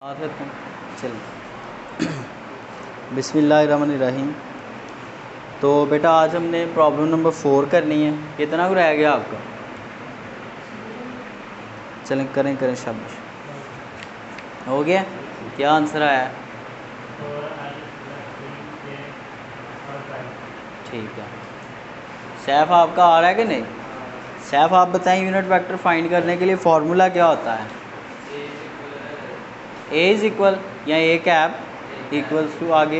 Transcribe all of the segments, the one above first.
चलिए बिस्मिल्लाहिर्रहमानिर्रहीम। तो बेटा आज हमने प्रॉब्लम नंबर 4 करनी है। कितना को रह गया आपका? चलें करें शाबाश। हो गया? क्या आंसर आया? ठीक है। सैफ आपका आ रहा है कि नहीं? सैफ आप बताएं, यूनिट वेक्टर फाइंड करने के लिए फॉर्मूला क्या होता है? ए इज़ इक्वल या ए कैप इक्वल्स टू आगे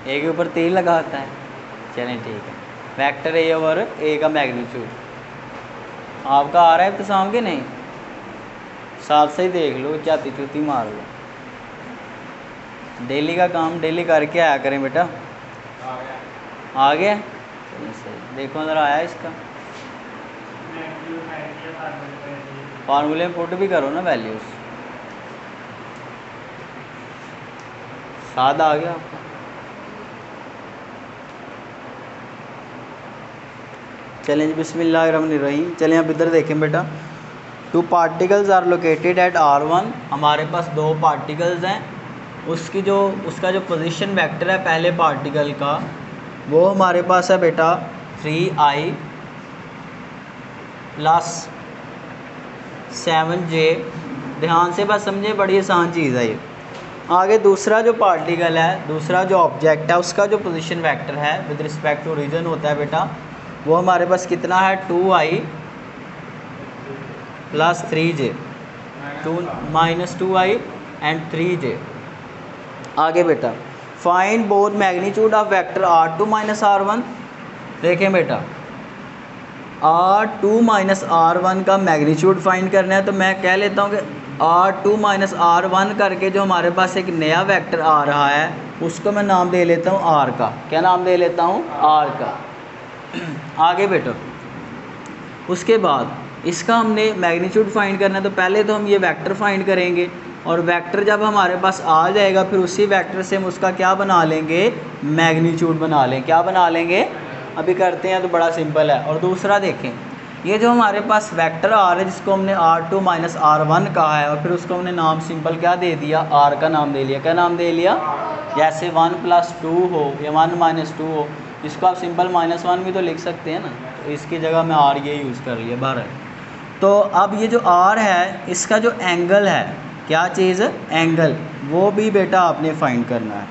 ए के ऊपर 3 लगा होता है। चलें ठीक है। वेक्टर ए ओवर ए का मैग्नीट्यूड आपका आ रहा है इब्तिसाम के नहीं? साथ से ही देख लो, चाती चूती मार लो। डेली का काम डेली करके आया करें बेटा। आ गया? चलिए सही। देखो ज़रा आया इसका फार्मूले में पुट भी करो ना वैल्यूज़। साथ आ गया आपका। चलें जी बिस्मिल्लाहिर्रहमानिर्रहीम। चलें अब इधर देखें बेटा। 2 particles are located at R1। हमारे पास 2 पार्टिकल्स हैं। उसका जो पोजीशन वेक्टर है पहले पार्टिकल का वो हमारे पास है बेटा 3i प्लस 7j। ध्यान से बस समझे, बड़ी आसान चीज़ है ये। आगे दूसरा जो पार्टिकल है, दूसरा जो ऑब्जेक्ट है, उसका जो पोजीशन वेक्टर है विद रिस्पेक्ट टू ओरिजिन होता है बेटा, वो हमारे पास कितना है 2i plus 3j, -2i and 3j। आगे बेटा find both magnitude of vector R2 minus R1। देखें बेटा R2 माइनस R1 का मैग्नीट्यूड फाइंड करना है, तो मैं कह लेता हूँ कि R2 माइनस R1 करके जो हमारे पास एक नया वेक्टर आ रहा है उसको मैं नाम दे लेता हूँ R का। क्या नाम दे लेता हूँ? R का। आगे बेटा उसके बाद इसका हमने मैग्नीट्यूड फाइंड करना है, तो पहले तो हम ये वेक्टर फाइंड करेंगे और वेक्टर जब हमारे पास आ जाएगा फिर उसी वेक्टर से हम उसका क्या बना लेंगे? मैग्नीट्यूड बना लें। क्या बना लेंगे? अभी करते हैं तो बड़ा सिंपल है। और दूसरा देखें, ये जो हमारे पास वेक्टर आ रहा है जिसको हमने R2 माइनस R1 कहा है और फिर उसको हमने नाम सिंपल क्या दे दिया? R का नाम दे लिया। क्या नाम दे लिया? जैसे 1 + 2 हो या 1 - 2 हो, इसको आप सिंपल -1 भी तो लिख सकते हैं ना, तो इसकी जगह मैं R ये यूज़ कर लिया बाहर। तो अब ये जो R है इसका जो एंगल है, क्या चीज़? एंगल, वो भी बेटा आपने फाइंड करना है।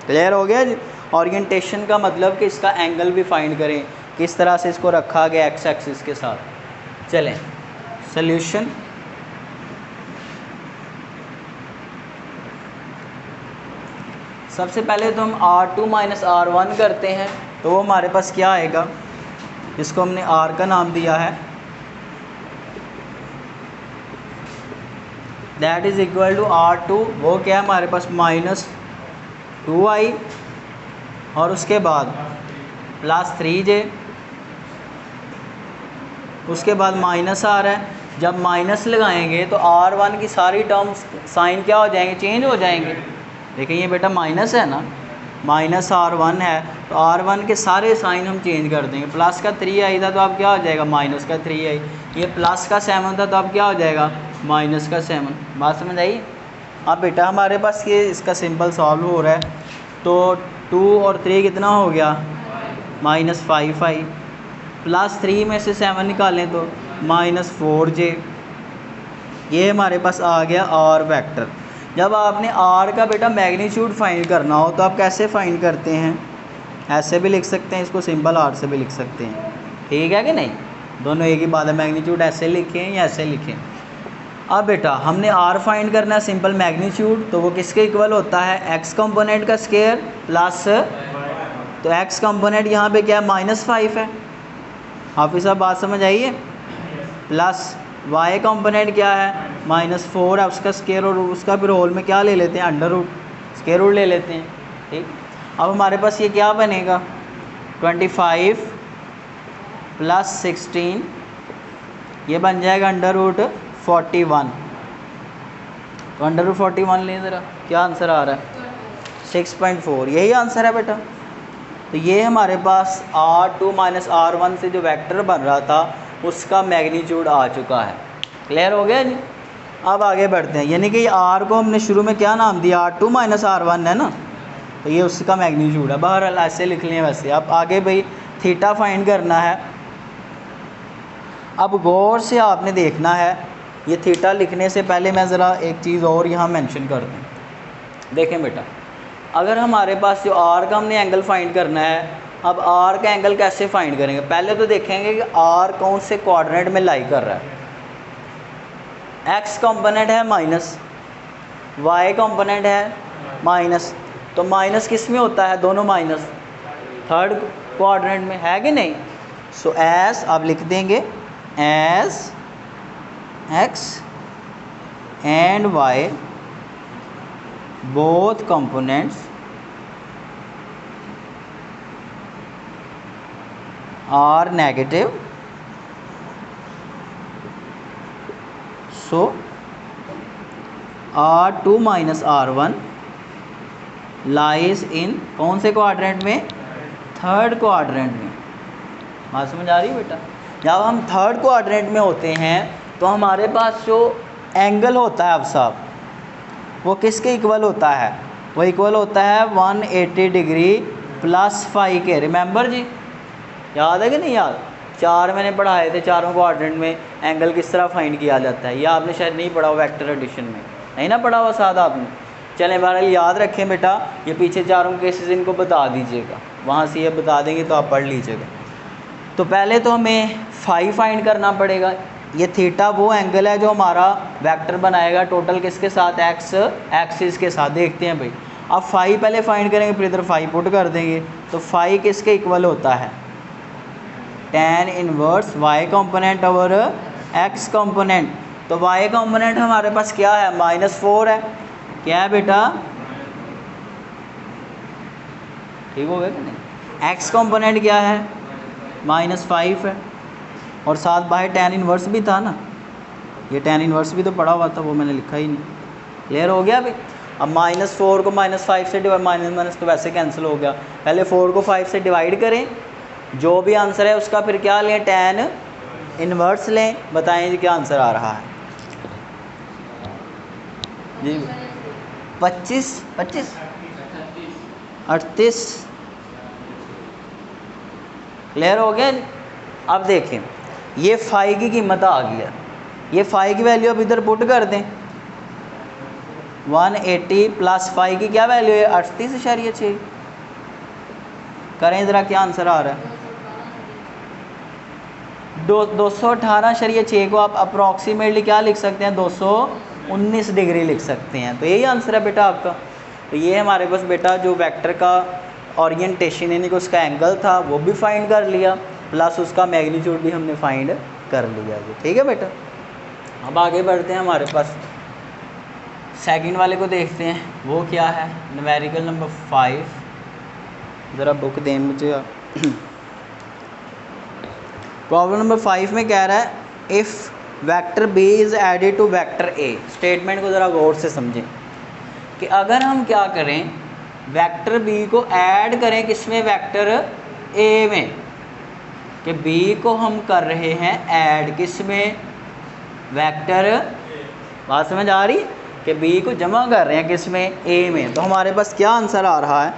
क्लियर हो गया जी? ओरिएंटेशन का मतलब कि इसका एंगल भी फाइंड करें, किस तरह से इसको रखा गया एक्स एक्सिस के साथ। चलें सॉल्यूशन। सबसे पहले तो हम R2 माइनस R1 करते हैं, तो हमारे पास क्या आएगा? इसको हमने R का नाम दिया है, that is equal to R2, वो क्या है हमारे पास -2i और उसके बाद प्लस 3j, उसके बाद माइनस आ रहा है। जब माइनस लगाएंगे तो R1 की सारी टर्म्स साइन क्या हो जाएंगे? चेंज हो जाएंगे। देखिए ये बेटा माइनस है ना, -R1 है तो R1 के सारे साइन हम चेंज कर देंगे। प्लस का 3i था तो अब क्या हो जाएगा? माइनस का 3i। ये प्लस का 7 था तो अब क्या हो जाएगा? माइनस का 7। बात समझ आई? अब बेटा हमारे पास ये इसका सिंपल सॉल्व हो रहा है, तो 2 और 3 कितना हो गया? -5i प्लस 3 में से 7 निकालें तो -4j। ये हमारे पास आ गया R वेक्टर। जब आपने R का बेटा मैग्नीट्यूड फाइंड करना हो तो आप कैसे फाइंड करते हैं? ऐसे भी लिख सकते हैं इसको, सिंपल R से भी लिख सकते हैं। ठीक है कि नहीं? दोनों एक ही बात है। मैग्नीट्यूड ऐसे लिखें या ऐसे लिखें। अब बेटा हमने R फाइंड करना है सिंपल मैग्नीट्यूड, तो वो किसके इक्वल होता है? x कंपोनेंट का स्क्वायर प्लस, तो x कंपोनेंट यहाँ पे क्या है? -5 है। हाफिज़ साहब बात समझ आई है? प्लस y कंपोनेंट क्या है? -4 है, उसका स्क्वायर और उसका फिर होल में क्या ले लेते हैं? अंडर रूट, स्क्वायर रूट ले लेते हैं। ठीक। अब हमारे पास ये क्या बनेगा? 25 प्लस 16, ये बन जाएगा √41। तो √41 लें ज़रा, क्या आंसर आ रहा है? 6.4। यही आंसर है बेटा। तो ये हमारे पास R2 माइनस R1 से जो वेक्टर बन रहा था उसका मैग्नीट्यूड आ चुका है। क्लियर हो गया जी? अब आगे बढ़ते हैं, यानी कि आर को हमने शुरू में क्या नाम दिया, R2 माइनस R1 है ना, तो ये उसका मैग्नीट्यूड है। बहरहाल ऐसे लिख लें वैसे। अब आगे भाई थीटा फाइंड करना है। अब गौर से आपने देखना है, ये थीटा लिखने से पहले मैं ज़रा एक चीज़ और यहाँ मेंशन कर दूँ। देखें बेटा, अगर हमारे पास जो आर का हमने एंगल फाइंड करना है, अब आर का एंगल कैसे फाइंड करेंगे, पहले तो देखेंगे कि आर कौन से क्वाड्रेंट में लाई कर रहा है। एक्स कंपोनेंट है माइनस, वाई कंपोनेंट है माइनस, तो माइनस किस में होता है, दोनों माइनस थर्ड क्वाड्रेंट में है कि नहीं। सो एस आप लिख देंगे as X and Y both components are negative, so R2 minus R1 lies in कौन से क्वाड्रेंट में, थर्ड क्वाड्रेंट में। बात समझ आ रही है बेटा। जब हम थर्ड क्वाड्रेंट में होते हैं तो हमारे पास जो एंगल होता है अब साहब, वो किसके इक्वल होता है, वो इक्वल होता है 180 डिग्री प्लस फाई के। रिमेंबर जी, याद है कि नहीं याद, चार मैंने पढ़ाए थे, चारों क्वाड्रेंट में एंगल किस तरह फाइंड किया जाता है। ये आपने शायद नहीं पढ़ा हुआ, वेक्टर एडिशन में नहीं ना पढ़ा हुआ साथ आपने। चलें बहरहाल याद रखें बेटा, ये पीछे चारों केसेस इनको बता दीजिएगा, वहाँ से ये बता देंगे तो आप पढ़ लीजिएगा। तो पहले तो हमें फाई फाइंड करना पड़ेगा। ये थीटा वो एंगल है जो हमारा वेक्टर बनाएगा टोटल किसके साथ, एक्स एक्सिस के साथ। देखते हैं भाई, अब फाई पहले फाइंड करेंगे, फिर इधर फाई पुट कर देंगे। तो फाई किसके इक्वल होता है, tan इनवर्स y कंपोनेंट और x कंपोनेंट। तो y कंपोनेंट हमारे पास क्या है, -4 है। क्या है बेटा, ठीक हो गया कि नहीं। x कंपोनेंट क्या है, -5 है, और साथ बाहर tan इनवर्स भी था ना, ये tan इनवर्स भी तो पड़ा हुआ था, वो मैंने लिखा ही नहीं। क्लियर हो गया भाई। अब -4 को -5 से डिवाइड, माइनस तो वैसे कैंसिल हो गया। पहले 4 को 5 से डिवाइड करें, जो भी आंसर है उसका फिर क्या लें, tan इनवर्स लें। बताएं जी क्या आंसर आ रहा है जी, 25 38। क्लियर हो गया। अब देखें, ये फाई की कीमत आ गई है, ये फाई की वैल्यू अब इधर पुट कर दें। 180 प्लस फाई की क्या वैल्यू है, 38.6। करें ज़रा क्या आंसर आ रहा है। 218.6 को आप अप्रॉक्सीमेटली क्या लिख सकते हैं, 219 डिग्री लिख सकते हैं। तो यही आंसर है बेटा आपका। तो ये हमारे पास बेटा जो वेक्टर का ओरिएंटेशन यानी कि उसका एंगल था वो भी फाइंड कर लिया, प्लस उसका मैग्नीट्यूड भी हमने फाइंड कर लिया। ठीक है बेटा। अब आगे बढ़ते हैं, हमारे पास सेकंड वाले को देखते हैं, वो क्या है, न्यूमेरिकल नंबर 5। ज़रा बुक दें मुझे आप। प्रॉब्लम नंबर 5 में कह रहा है, if vector B is added to vector A. Statement को ज़रा गौर से समझें कि अगर हम क्या करें, वेक्टर बी को ऐड करें किसमें, वेक्टर ए में, कि बी को हम कर रहे हैं ऐड किसमें, वेक्टर, बात समझ आ रही, कि बी को जमा कर रहे हैं किसमें, ए में। तो हमारे पास क्या आंसर आ रहा है,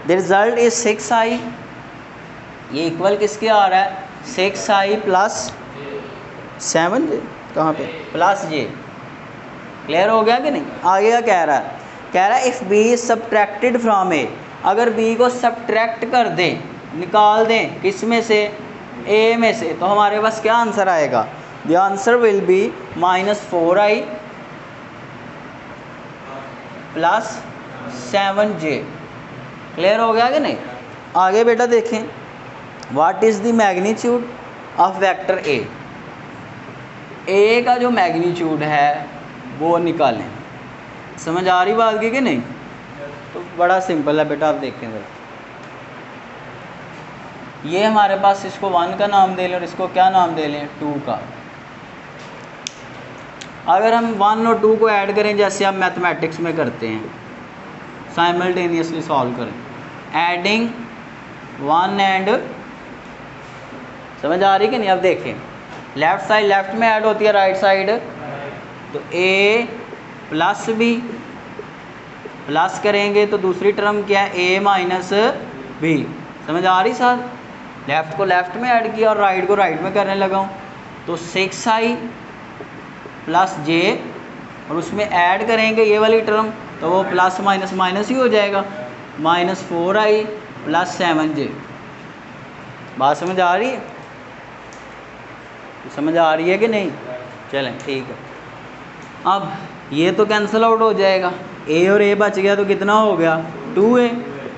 द रिज़ल्ट इज़ 6i। ये इक्वल किसके आ रहा है, 6i प्लस 7j, कहाँ पे, प्लस j। क्लियर हो गया कि नहीं। आगे क्या कह रहा है, कह रहा है if b is subtracted from a, अगर b को सब्ट्रैक्ट कर दें, निकाल दें किस में से, a में से, तो हमारे पास क्या आंसर आएगा, the answer will be -4i plus 7j। Clear हो गया कि नहीं। आगे बेटा देखें, what is the magnitude of vector A. A का जो मैग्नीट्यूड है वो निकालें। समझ आ रही बात की कि नहीं। तो बड़ा सिंपल है बेटा, आप देखें ज़रा, ये हमारे पास इसको 1 का नाम दे लें और इसको क्या नाम दे लें, 2 का। अगर हम 1 और 2 को ऐड करें जैसे आप मैथमेटिक्स में करते हैं, साइमल्टेनियसली सॉल्व करें, एडिंग 1 एंड, समझ आ रही कि नहीं। अब देखें, लेफ़्ट साइड लेफ़्ट में ऐड होती है, राइट साइड तो ए प्लस बी, प्लस करेंगे तो दूसरी टर्म क्या है, ए माइनस बी। समझ आ रही साथ? लेफ़्ट को लेफ़्ट में ऐड किया और राइट को राइट में करने लगा हूँ। तो 6i प्लस जे, और उसमें ऐड करेंगे ये वाली टर्म, तो वो प्लस माइनस माइनस ही हो जाएगा, -4i प्लस 7j। बात समझ आ रही है? समझ आ रही है कि नहीं? चलें ठीक है। अब ये तो कैंसिल आउट हो जाएगा, ए और ए बच गया तो कितना हो गया, 2a।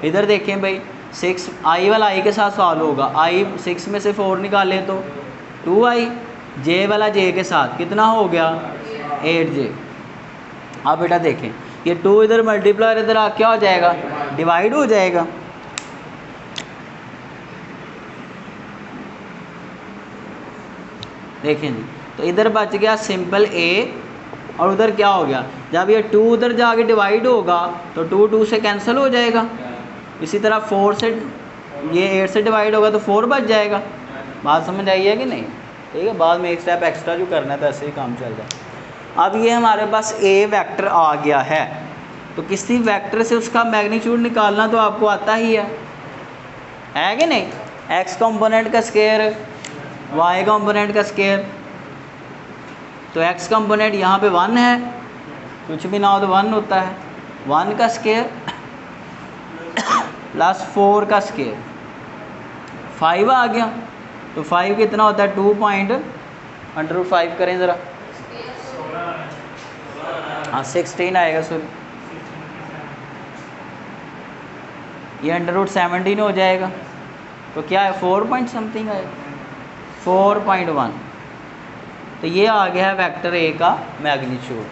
इधर देखें भाई, 6 i वाला i के साथ सॉल्व होगा, i 6 में से 4 निकालें तो 2i, j वाला j के साथ कितना हो गया, 8j। अब बेटा देखें, ये 2 इधर मल्टीप्लाई इधर आ क्या हो जाएगा, डिवाइड हो जाएगा। देखें जी, तो इधर बच गया सिंपल a, और उधर क्या हो गया, जब ये 2 उधर जाके डिवाइड होगा तो 2 2 से कैंसिल हो जाएगा। इसी तरह 4 से, ये 8 से डिवाइड होगा तो 4 बच जाएगा। बात समझ आई है कि नहीं? ठीक है, बाद में एक स्टेप एक्स्ट्रा जो करना है तो ऐसे ही काम चल जाए। अब ये हमारे पास a वेक्टर आ गया है, तो किसी वेक्टर से उसका मैग्नीट्यूड निकालना तो आपको आता ही है कि नहीं? x कंपोनेंट का स्केयर, y कंपोनेंट का स्केयर, तो x कंपोनेंट यहाँ पे 1 है, कुछ भी ना हो तो 1 होता है, 1 का स्केयर प्लस 4 का स्केयर, 5 आ गया। तो 5 कितना होता है, 2.√5 करें ज़रा, हाँ 16 आएगा, सॉरी ये √17 हो जाएगा, तो क्या है 4 पॉइंट समथिंग आएगा, 4.1। तो ये आ गया है वेक्टर ए का मैग्नीट्यूड,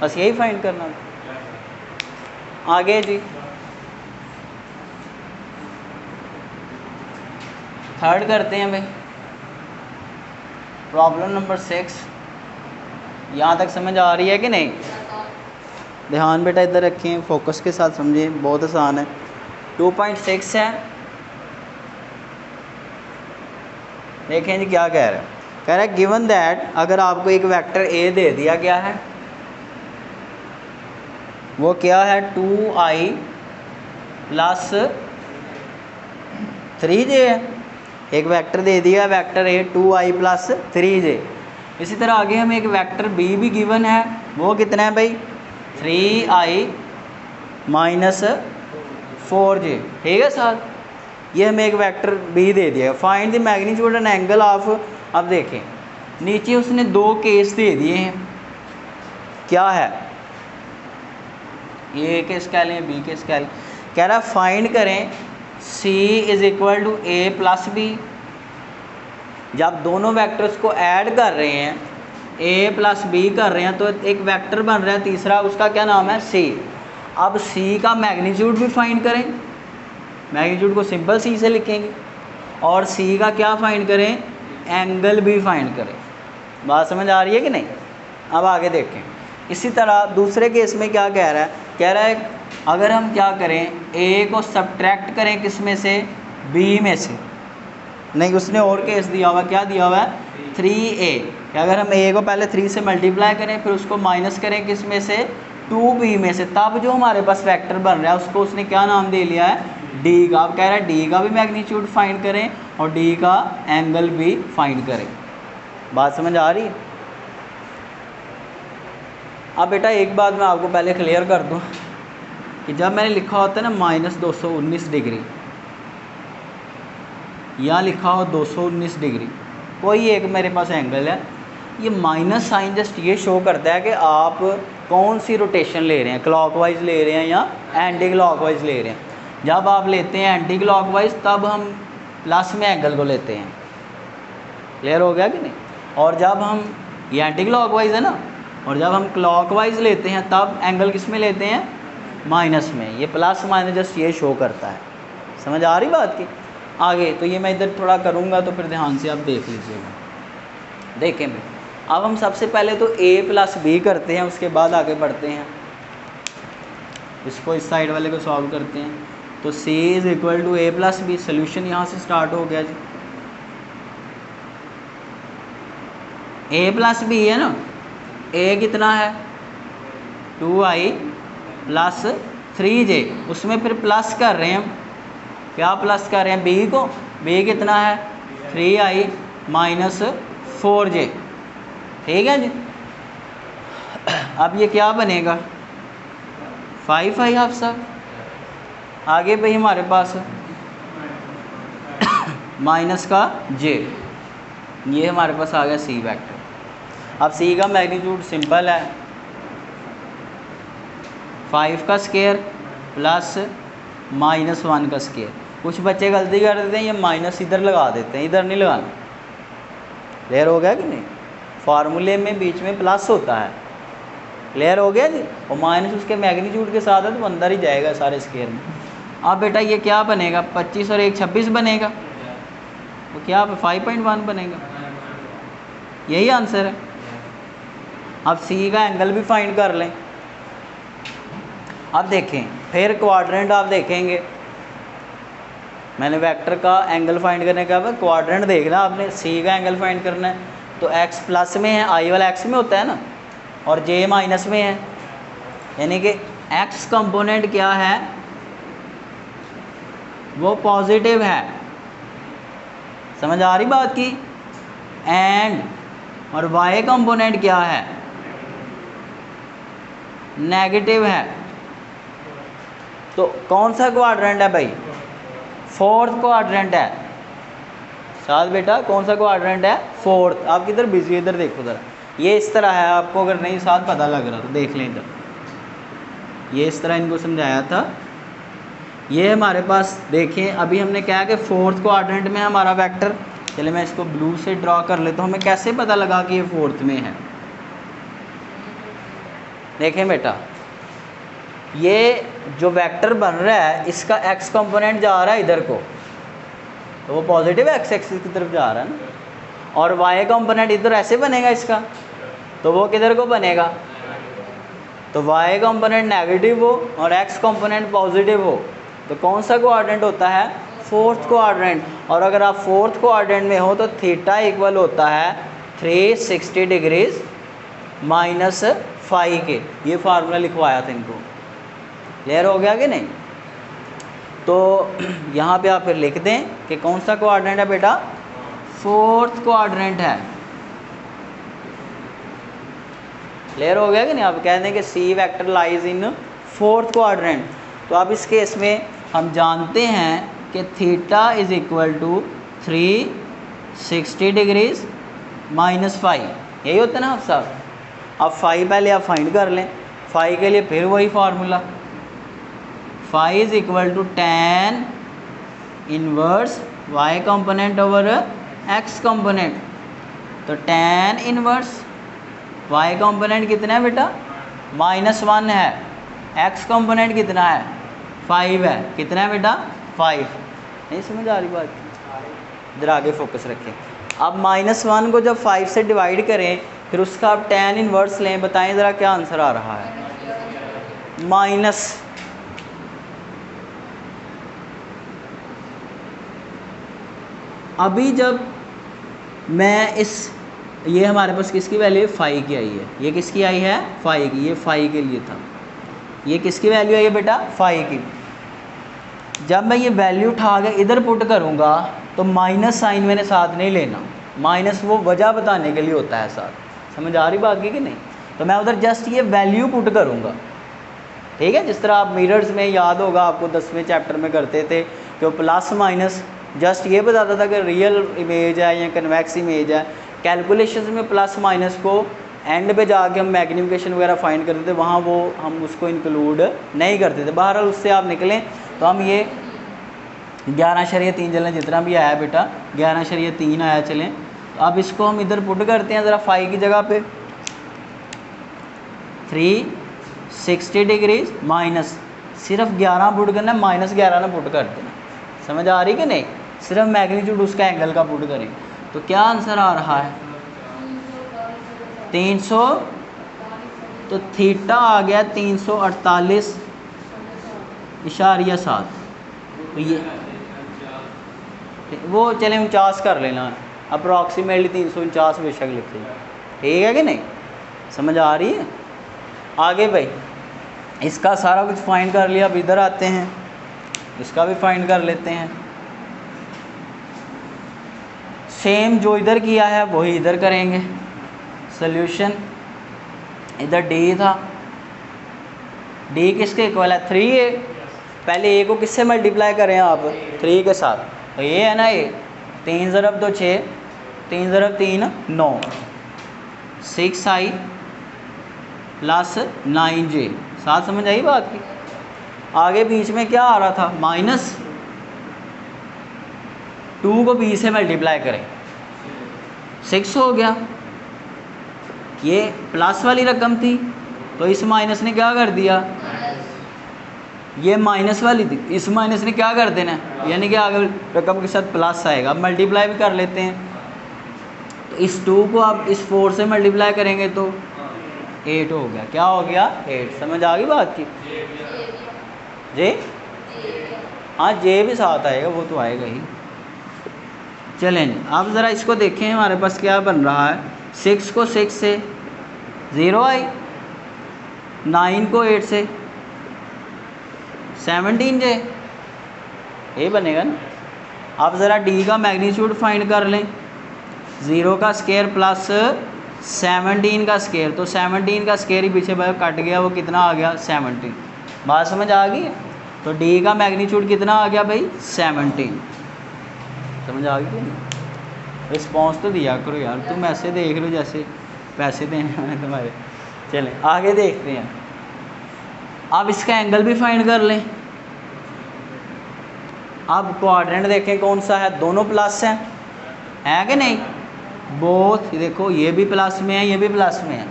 बस यही फाइंड करना है। आगे जी थर्ड करते हैं भाई, प्रॉब्लम नंबर 6। यहाँ तक समझ आ रही है कि नहीं? ध्यान बेटा इधर रखें, फोकस के साथ समझें, बहुत आसान है। 2.6 है, देखें जी क्या कह रहा है, कह रहा है गिवन दैट, अगर आपको एक वेक्टर ए दे दिया गया है, वो क्या है 2i प्लस 3j है। एक वेक्टर दे दिया vector A 2i plus 3j। इसी तरह आगे हमें एक वेक्टर बी भी गिवन है, वो कितना है भाई, 3i माइनस 4j। ठीक है साथ, ये हमें एक वेक्टर बी दे दिया। Find the magnitude and angle of, अब देखें नीचे उसने 2 केस दे दिए हैं, क्या है, ए के स्केल या बी के स्केल। कह रहा है फाइंड करें c is equal to a plus B. जब दोनों वेक्टर्स को ऐड कर रहे हैं, a प्लस बी कर रहे हैं, तो एक वेक्टर बन रहा है तीसरा, उसका क्या नाम है, c। अब c का मैग्नीट्यूड भी फाइंड करें, मैग्नीट्यूड को सिंपल c से लिखेंगे, और c का क्या फाइंड करें, एंगल भी फाइंड करें। बात समझ आ रही है कि नहीं? अब आगे देखें, इसी तरह दूसरे केस में क्या कह रहा है, कह रहा है अगर हम क्या करें, a को सब्ट्रैक्ट करें किस में से, b में से। नहीं, उसने और केस दिया हुआ, क्या दिया हुआ है, 3a, कि अगर हम a को पहले 3 से मल्टीप्लाई करें, फिर उसको माइनस करें किस में से, 2b में से, तब जो हमारे पास वेक्टर बन रहा है उसको उसने क्या नाम दे लिया है, d का। अब कह रहा है d का भी मैग्नीट्यूड फाइंड करें और d का एंगल भी फाइंड करें। बात समझ आ रही है? अब बेटा एक बात मैं आपको पहले क्लियर कर दूं कि जब मैंने लिखा होता है ना -219 डिग्री, यहाँ लिखा हो 219 डिग्री, कोई एक मेरे पास एंगल है, ये माइनस साइन जस्ट ये शो करता है कि आप कौन सी रोटेशन ले रहे हैं, क्लॉकवाइज ले रहे हैं या एंटी क्लॉकवाइज ले रहे हैं। जब आप लेते हैं एंटी क्लॉकवाइज, तब हम प्लस में एंगल को लेते हैं। क्लियर हो गया कि नहीं? और जब हम, ये एंटी क्लॉकवाइज है ना, और जब हम क्लॉकवाइज लेते हैं तब एंगल किस में लेते हैं, माइनस में। ये प्लस माइनस जस्ट ये शो करता है। समझ आ रही बात की? आगे तो ये मैं इधर थोड़ा करूँगा तो फिर ध्यान से आप देख लीजिएगा। देखें भाई, अब हम सबसे पहले तो a प्लस बी करते हैं, उसके बाद आगे बढ़ते हैं, इसको इस साइड वाले को सॉल्व करते हैं। तो c is equal to a plus B, solution यहाँ से स्टार्ट हो गया जी। a प्लस बी है ना, ए कितना है 2i प्लस 3j, उसमें फिर प्लस कर रहे हैं हम, क्या प्लस कर रहे हैं बी को, बी कितना है 3i माइनस 4j, ठीक है जी। अब ये क्या बनेगा 5i आप सब। आगे भाई हमारे पास माइनस का j, ये हमारे पास आ गया सी वेक्टर। अब सी का मैग्नीट्यूड सिंपल है 5 का स्केयर प्लस -1 का स्केयर। कुछ बच्चे गलती कर देते हैं, ये माइनस इधर लगा देते हैं, इधर नहीं लगाना। क्लियर हो गया कि नहीं, फार्मूले में बीच में प्लस होता है, क्लियर हो गया जी, और माइनस उसके मैग्नीट्यूड के साथ है तो अंदर ही जाएगा सारे स्केयर में। अब बेटा ये क्या बनेगा 25 और 1 26 बनेगा, तो क्या 5.1 बनेगा, यही आंसर है। अब सी का एंगल भी फाइंड कर लें। अब देखें फिर क्वाड्रेंट आप देखेंगे, मैंने वेक्टर का एंगल फाइंड करने का क्वाड्रेंट देखना आपने, सी का एंगल फाइंड करना है तो एक्स प्लस में है, आई वाला एक्स में होता है ना, और जे माइनस में है, यानी कि एक्स कंपोनेंट क्या है वो पॉजिटिव है, समझ आ रही बात की। एंड और वाई कंपोनेंट क्या है नेगेटिव है। तो कौन सा क्वाड्रेंट है भाई, फोर्थ क्वाड्रेंट है। साथ बेटा कौन सा क्वाड्रेंट है, फोर्थ। आप किधर बिजी, इधर देखो ज़रा, ये इस तरह है, आपको अगर नहीं साथ पता लग रहा तो देख लें इधर, ये इस तरह इनको समझाया था। ये हमारे पास देखें अभी हमने क्या कि फोर्थ क्वाड्रेंट में हमारा वेक्टर, चलिए मैं इसको ब्लू से ड्रॉ कर लेता हूँ, हमें कैसे पता लगा कि ये फोर्थ में है। देखें बेटा ये जो वेक्टर बन रहा है इसका एक्स कंपोनेंट जा रहा है इधर को, तो वो पॉजिटिव एक्स एक्सिस की तरफ जा रहा है ना, और वाई कंपोनेंट इधर ऐसे बनेगा इसका, तो वो किधर को बनेगा, तो वाई कंपोनेंट नेगेटिव हो और एक्स कंपोनेंट पॉजिटिव हो, तो कौन सा क्वाड्रेंट होता है, फोर्थ क्वाड्रेंट। और अगर आप फोर्थ क्वाड्रेंट में हो तो थीटा इक्वल होता है 360 डिग्रीज माइनस 5 के, ये फार्मूला लिखवाया था इनको, क्लियर हो गया कि नहीं। तो यहाँ पे आप फिर लिख दें कि कौन सा क्वाड्रेंट है बेटा, फोर्थ क्वाड्रेंट है, क्लियर हो गया कि नहीं। आप कह दें कि C vector lies in fourth quadrant. तो अब इस केस में हम जानते हैं कि theta is equal to 360 degrees minus 5, यही होता है ना आप साहब। अब 5 पहले आप फाइंड कर लें, 5 के लिए फिर वही formula, 5 is equal to tan inverse y component over x component. तो tan इनवर्स y कंपोनेंट कितना है बेटा, -1 है, x कंपोनेंट कितना है 5 है, कितना है बेटा 5। नहीं समझ आ रही बात, इधर आगे फोकस रखें। अब -1 को जब 5 से डिवाइड करें फिर उसका आप tan इनवर्स लें, बताएं ज़रा क्या आंसर आ रहा है, माइनस। अभी जब मैं इस, ये हमारे पास किसकी वैल्यू है, 5 की आई है, ये किसकी आई है 5 की, ये 5 के लिए था, ये किसकी वैल्यू आई है बेटा 5 की। जब मैं ये वैल्यू उठा के इधर पुट करूँगा तो माइनस साइन मैंने साथ नहीं लेना, माइनस वो वजह बताने के लिए होता है साथ, समझ आ रही बात की कि नहीं। तो मैं उधर जस्ट ये वैल्यू पुट करूँगा, ठीक है। जिस तरह आप मिरर्स में याद होगा आपको 10वें चैप्टर में करते थे कि वो प्लस माइनस जस्ट ये बताता था कि रियल इमेज है या कन्वेक्स इमेज है। कैलकुलेशंस में प्लस माइनस को एंड पे जाके हम मैग्नीफिकेशन वगैरह फाइंड करते थे, वहाँ वो हम उसको इंक्लूड नहीं करते थे। बहरहाल उससे आप निकलें तो हम ये 11.3 चलें, जितना भी आया बेटा 11.3 आया चलें। अब इसको हम इधर पुट करते हैं ज़रा 5 की जगह पे, 360 डिग्रीज माइनस, सिर्फ 11 पुट करना है, -11 ना पुट कर देना, समझ आ रही कि नहीं। सिर्फ मैग्नीट्यूड उसका एंगल का पुट करें तो क्या आंसर आ रहा है 300, तो थीटा आ गया 348.7। तो ये वो चले 49 कर लेना, अप्रॉक्सीमेटली 349 बेशक लिख लें, ठीक है कि नहीं, समझ आ रही है? आगे भाई इसका सारा कुछ फाइंड कर लिया, अब इधर आते हैं, इसका भी फाइंड कर लेते हैं। सेम जो इधर किया है वही इधर करेंगे। सॉल्यूशन इधर डी था, डी किसके इक्वल है 3a। पहले a को किससे मल्टीप्लाई करें आप 3 के साथ, तो ये है ना ये 3 ज़रब 2 6, 3 ज़रब 3 9, 6i प्लस 9j। साथ समझ आई बात की? आगे बीच में क्या आ रहा था माइनस, 2 को b से मल्टीप्लाई करें 6 हो गया। ये प्लस वाली रकम थी तो इस माइनस ने क्या कर दिया, ये माइनस वाली थी, इस माइनस ने क्या कर देना है, यानी कि आगे रकम के साथ प्लस आएगा। अब मल्टीप्लाई भी कर लेते हैं, तो इस 2 को आप इस 4 से मल्टीप्लाई करेंगे तो 8 हो गया। क्या हो गया 8। समझ आ गई बात की? जी हाँ, जे भी साथ आएगा, वो तो आएगा ही। चलें अब ज़रा इसको देखें हमारे पास क्या बन रहा है। 6 को 6 से 0 आई, 9 को 8 से 17 जे, ये बनेगा ना। अब ज़रा डी का मैग्नीट्यूड फाइंड कर लें। 0 का स्केयर प्लस 17 का स्केयर, तो 17 का स्केयर ही पीछे कट गया, वो कितना आ गया 17। बात समझ आ गई? तो डी का मैग्नीट्यूड कितना आ गया भाई 17। समझ आ गई? रिस्पॉन्स तो दिया करो यार, तुम ऐसे देख लो जैसे पैसे देने वाले तुम्हारे। चलें आगे देखते हैं। अब इसका एंगल भी फाइंड कर लें। अब क्वाड्रेंट देखें कौन सा है, दोनों प्लस हैं, है कि नहीं? बोथ, देखो ये भी प्लस में है, ये भी प्लस में है।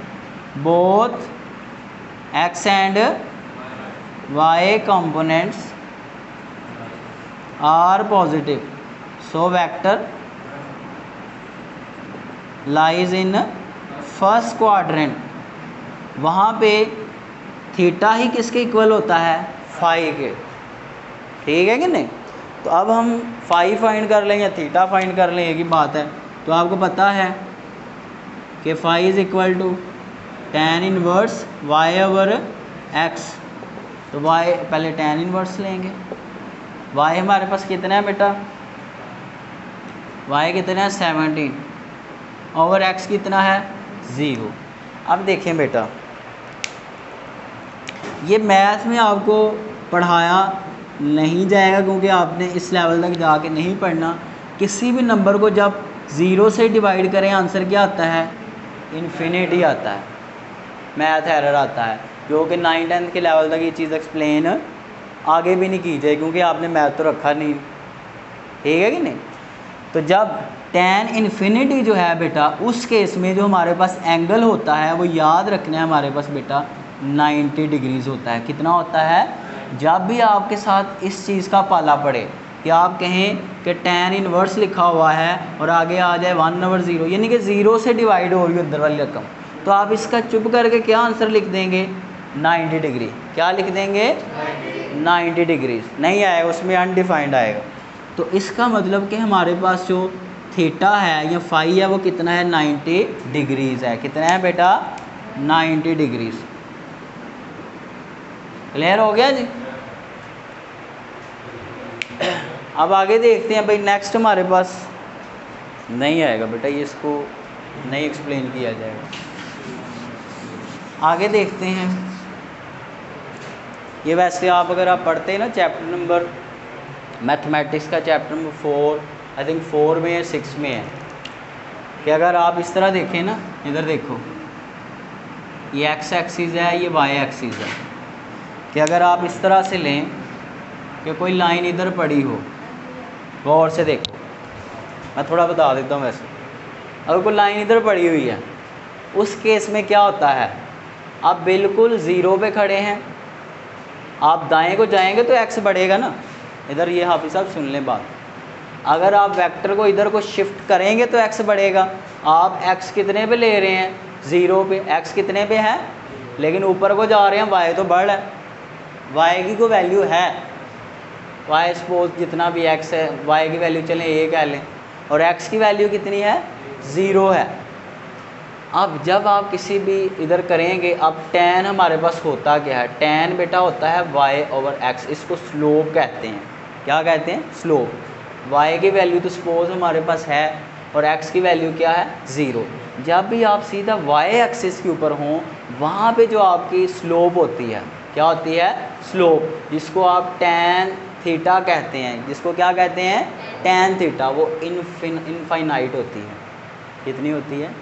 Both X and Y components are positive, so vector lies in first quadrant. वहाँ पे थीटा ही किसके इक्वल होता है, फाई के। ठीक है कि नहीं? तो अब हम फाई फाइंड कर लें या थीटा फाइंड कर लें, एक ही बात है। तो आपको पता है कि phi is equal to tan inverse Y over X. तो वाई पहले tan इनवर्स लेंगे। वाई हमारे पास कितना है बेटा, वाई कितना है 17, ओवर एक्स कितना है 0। अब देखें बेटा, ये मैथ में आपको पढ़ाया नहीं जाएगा क्योंकि आपने इस लेवल तक जाके नहीं पढ़ना। किसी भी नंबर को जब 0 से डिवाइड करें आंसर क्या आता है, इन्फिनिटी आता है, मैथ एरर आता है, जो कि 9-10 के लेवल तक ये चीज़ एक्सप्लेन आगे भी नहीं की जाए क्योंकि आपने मैथ तो रखा नहीं। ठीक है कि नहीं? तो जब tan इन्फिनिटी जो है बेटा, उस केस में जो हमारे पास एंगल होता है वो याद रखना है हमारे पास बेटा 90 डिग्रीज़ होता है। कितना होता है? जब भी आपके साथ इस चीज़ का पाला पड़े कि आप कहें कि tan इनवर्स लिखा हुआ है और आगे आ जाए 1/0, यानी कि 0 से डिवाइड हो रही है उधर वाली रकम, तो आप इसका चुप करके क्या आंसर लिख देंगे 90 डिग्री। क्या लिख देंगे 90 डिग्रीज। नहीं आएगा उसमें, अनडिफाइंड आएगा। तो इसका मतलब कि हमारे पास जो थीटा है या फाई है वो कितना है 90 डिग्रीज़ है। कितना है बेटा 90 डिग्रीज़। क्लियर हो गया जी? अब आगे देखते हैं भाई। नेक्स्ट हमारे पास नहीं आएगा बेटा, ये इसको नहीं एक्सप्लेन किया जाएगा। आगे देखते हैं। ये वैसे आप अगर आप पढ़ते हैं ना चैप्टर नंबर मैथमेटिक्स का चैप्टर नंबर 4, आई थिंक 4 में या 6 में है, कि अगर आप इस तरह देखें ना, इधर देखो ये एक्स एक्सिस है, ये वाई एक्सिस है, कि अगर आप इस तरह से लें कि कोई लाइन इधर पड़ी हो, गौर से देखो, मैं थोड़ा बता देता हूँ। वैसे अगर कोई लाइन इधर पड़ी हुई है, उस केस में क्या होता है, आप बिल्कुल 0 पे खड़े हैं, आप दाएं को जाएंगे तो एक्स बढ़ेगा ना। इधर ये हाफिज़ साहब सुन लें बात, अगर आप वेक्टर को इधर को शिफ्ट करेंगे तो एक्स बढ़ेगा। आप एक्स कितने पे ले रहे हैं 0 पे, एक्स कितने पे है, लेकिन ऊपर को जा रहे हैं, वाई तो बढ़ है, वाई की कोई वैल्यू है, वाई सपोज जितना भी एक्स है, वाई की वैल्यू चलें 1 कह लें, और एक्स की वैल्यू कितनी है 0 है। अब जब आप किसी भी इधर करेंगे, अब tan हमारे पास होता क्या है, tan बेटा होता है y/x, इसको स्लोप कहते हैं। क्या कहते हैं? स्लोप। y की वैल्यू तो सपोज हमारे पास है और x की वैल्यू क्या है? 0। जब भी आप सीधा y एक्सिस के ऊपर हों, वहाँ पे जो आपकी स्लोप होती है, क्या होती है? स्लोप, जिसको आप tan थीटा कहते हैं। जिसको क्या कहते हैं? tan theta. वो इनफाइनाइट होती है। कितनी होती है?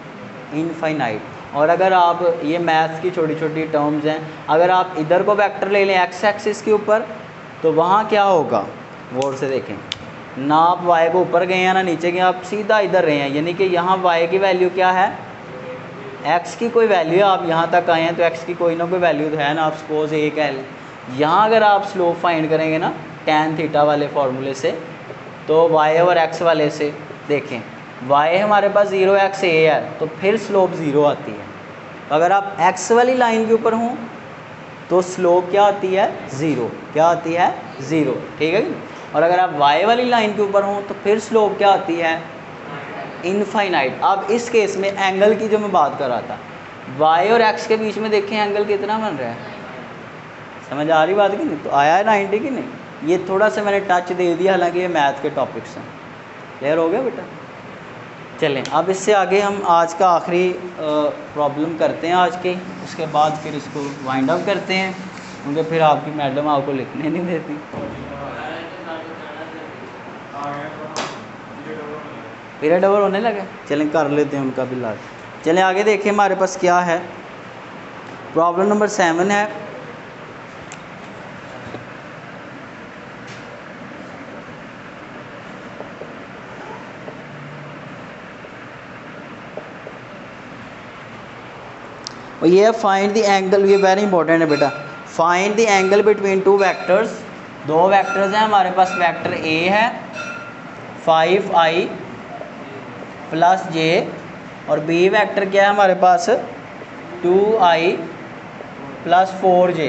इनफाइनाइट। और अगर आप, ये मैथ्स की छोटी छोटी टर्म्स हैं, अगर आप इधर को वेक्टर ले लें x एक्सिस के ऊपर, तो वहाँ क्या होगा? गौर से देखें, ना आप y को ऊपर गए हैं ना नीचे गए, आप सीधा इधर रहे हैं, यानी कि यहाँ y की वैल्यू क्या है? x की कोई वैल्यू है, आप यहाँ तक आए हैं तो x की कोई ना कोई वैल्यू तो है ना, आप सपोज 1 है। यहाँ अगर आप स्लोप फाइंड करेंगे ना tan थीटा वाले फार्मूले से, तो y/x वाले से देखें, y हमारे पास 0x a है, तो फिर स्लोप 0 आती है। अगर आप x वाली लाइन के ऊपर हों तो स्लोप क्या आती है? 0। क्या आती है? 0। ठीक है। और अगर आप y वाली लाइन के ऊपर हों तो फिर स्लोप क्या आती है? इनफाइनाइट। अब इस केस में एंगल की जो मैं बात कर रहा था, y और x के बीच में देखें एंगल कितना बन रहा है। समझ आ रही बात कि नहीं? तो आया है 90 कि नहीं? ये थोड़ा सा मैंने टच दे दिया, हालांकि ये मैथ के टॉपिक्स हैं। क्लियर हो गया बेटा? चलें, अब इससे आगे हम आज का आखिरी प्रॉब्लम करते हैं आज के, उसके बाद फिर इसको वाइंड अप करते हैं, क्योंकि फिर आपकी मैडम आपको लिखने नहीं देती। पीरियड ओवर होने लगे, चलें कर लेते हैं उनका भी लाज। चलें आगे देखें हमारे पास क्या है। प्रॉब्लम नंबर 7 है, और ये फाइंड द एंगल। ये वेरी इंपॉर्टेंट है बेटा। Find the angle between two vectors. दो वेक्टर्स हैं हमारे पास, वेक्टर ए है 5i + j, और बी वेक्टर क्या है हमारे पास 2i + 4j।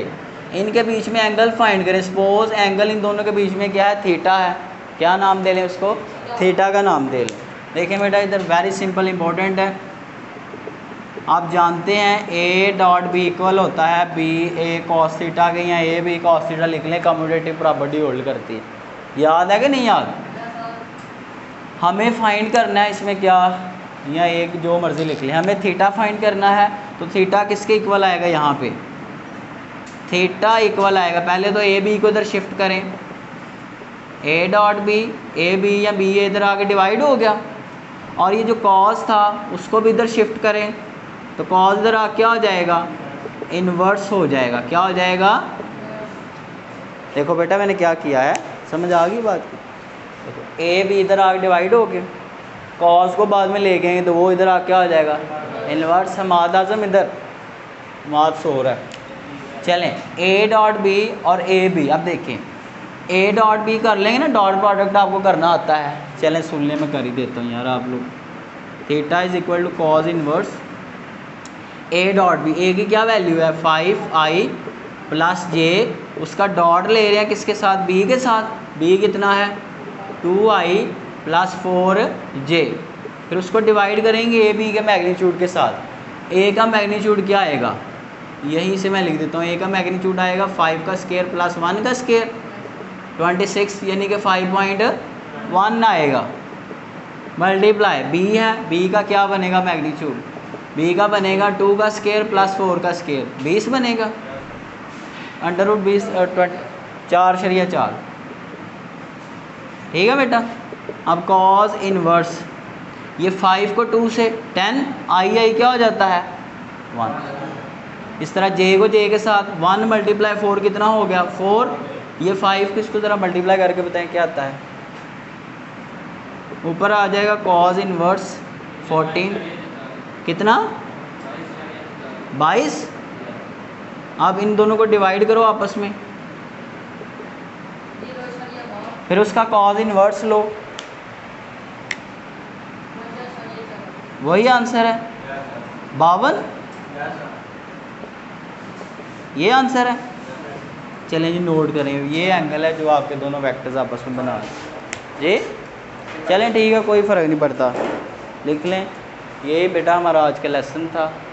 इनके बीच में एंगल फाइंड करें। सपोज एंगल इन दोनों के बीच में क्या है? थीटा है। क्या नाम दे लें उसको? थीटा का नाम दे लें। देखें बेटा, इधर वेरी सिंपल इंपॉर्टेंट है। आप जानते हैं a.b इक्वल होता है ba cos थीटा के, या a b cos थीटा लिख लें, कम्यूटेटिव प्रॉपर्टी होल्ड करती है। याद है कि नहीं याद? हमें फाइंड करना है इसमें क्या, या एक जो मर्ज़ी लिख लें, हमें थीटा फाइंड करना है। तो थीटा किसके इक्वल आएगा? यहाँ पे थीटा इक्वल आएगा। पहले तो ए बी को इधर शिफ्ट करें, a.b, ए बी या बी ए इधर आके डिवाइड हो गया, और ये जो कॉस था उसको भी इधर शिफ्ट करें, तो कॉस इधर आ क्या हो जाएगा? इन्वर्स हो जाएगा। क्या हो जाएगा? देखो बेटा मैंने क्या किया है, समझ आ गई बात की? देखो ए बी इधर आके डिवाइड हो गए, कॉस को बाद में ले गए तो वो इधर आ क्या हो जाएगा? इन्वर्स। हमाद आजम इधर माद सो रहा है। चलें a.b और ए बी, अब देखें a.b कर लेंगे ना, डॉट प्रोडक्ट आपको करना आता है। चलें सुनने में कर ही देता हूँ यार आप लोग। Theta is equal to cos inverse a.b। A की क्या वैल्यू है? 5i + j, उसका डॉट ले रहे हैं किसके साथ? b के साथ। b कितना है? 2i + 4j। फिर उसको डिवाइड करेंगे ए बी के मैग्नीट्यूड के साथ। a का मैग्नीट्यूड क्या आएगा? यहीं से मैं लिख देता हूँ। a का मैग्नीट्यूड आएगा 5 का स्क्वायर + 1 का स्क्वायर, 26, यानी कि 5.1 आएगा। मल्टीप्लाई b है, b का क्या बनेगा मैग्नीट्यूड? b का बनेगा 2 का स्क्वायर + 4 का स्क्वायर, 20 बनेगा। √20 4/4। ठीक है बेटा। अब कॉस इनवर्स, ये 5 को 2 से 10, आई क्या हो जाता है? 1। इस तरह j को j के साथ 1 × 4 कितना हो गया? 4। ये 5 को इसको ज़रा मल्टीप्लाई करके बताएं क्या आता है? ऊपर आ जाएगा कॉस इनवर्स 14, कितना? 22। अब इन दोनों को डिवाइड करो आपस में, फिर उसका कॉस इनवर्स लो, वही आंसर है 52। ये आंसर है। चलें जी नोट करें, ये एंगल है जो आपके दोनों वेक्टर्स आपस में बना रहे हैं जी। चलें ठीक है, कोई फ़र्क नहीं पड़ता, लिख लें ये बेटा हमारा आज का लेसन था।